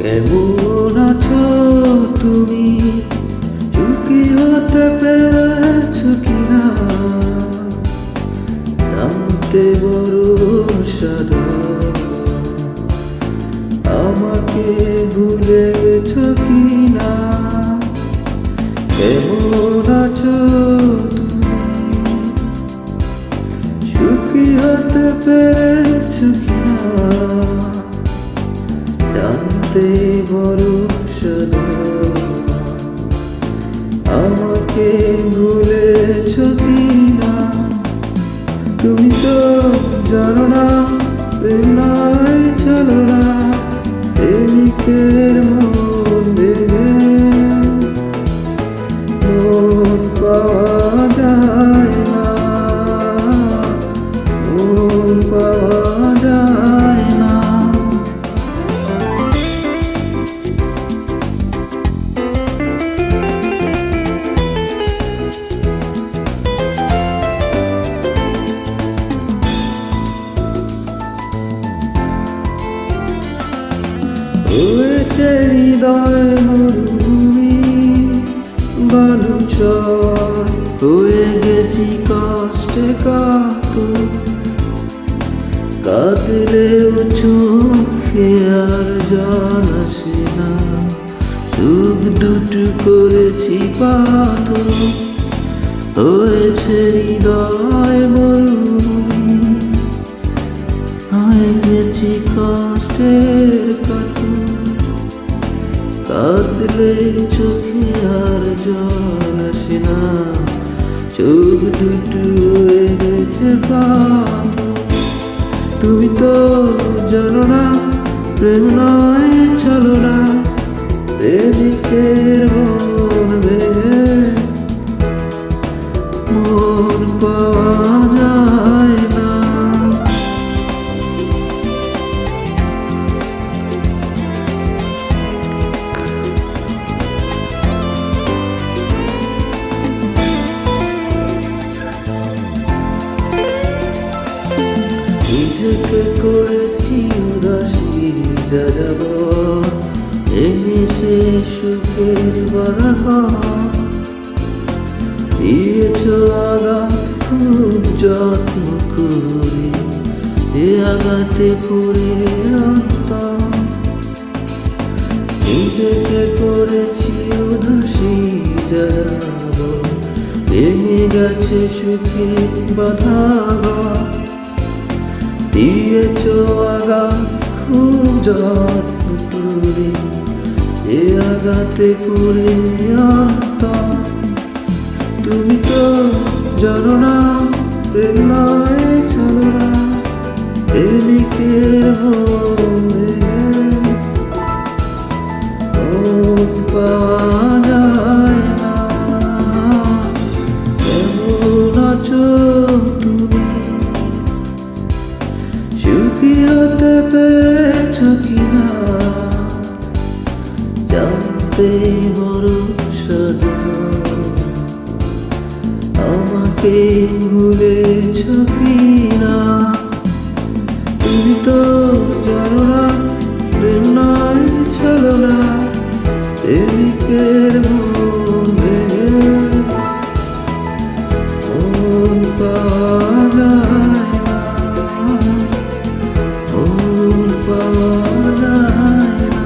কেমন আছো তুমি? সুখী হতে পেরেছো কিনা জানতে বড় সাধন। আমাকে ভুলেছো কিনা? কেমন আছো তুমি? সুখী হতে পেরেছো কিনা জানতে বড় সাধন। আমাকে ভুলেছো কিনা? তুমি তো জানো না প্রেম নয় ছলনা, প্রেমিকের মন ভেঙে মন পাওয়া যায় না, মন পাওয়া যায় না। হয়েছে হৃদয় মরুভূমি বালুচর, হয়ে গেছি কষ্টে কাতর। কাঁদলেও চোখে আর জল আসে না, চোখ দুটো করেছি পাথর। হয়েছে হৃদয় মরুভূমি, হয়ে গেছি কষ্টের কাতর। কাঁদলে চোখে আর জল আসে না, চোখ দুটো হয়ে গেছে পাথর। তুমি তো জানো না প্রেম নয় ছলনা, প্রেমিকের মন ভেঙে মন পাওয়া যায় না। নিজেকে করেছি উদাসী যাযাব, এনেছে সুখের বাধাঘাত। দিয়েছ আঘাত খুব যত্ন করে, এ আঘাতে পড়ে অন্তর। নিজেকে করেছি উদাসী যাযাব, ভেঙে গেছে সুখের বাধাঘাত। দিয়েছ আঘাত খুব যত্ন করে, যে আঘাতে পড়ে অন্তর। তুমি তো জানো না প্রেম নয় ছলনা, প্রেমিকের মন ভেঙে মন পাওয়া যায় না। কেমন আছো তুমি? সুখী হতে পেরেছো কিনা জানতে বড় সাধন। আমাকে ভুলেছো কিনা? তুমি তো জানো না প্রেম নয় ছলনা, প্রেমিকের মন ভেঙে মন পাওয়া যায় না, মন পাওয়া যায় না,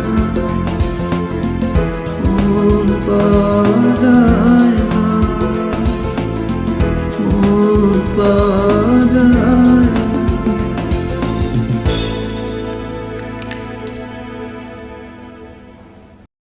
মন পাওয়া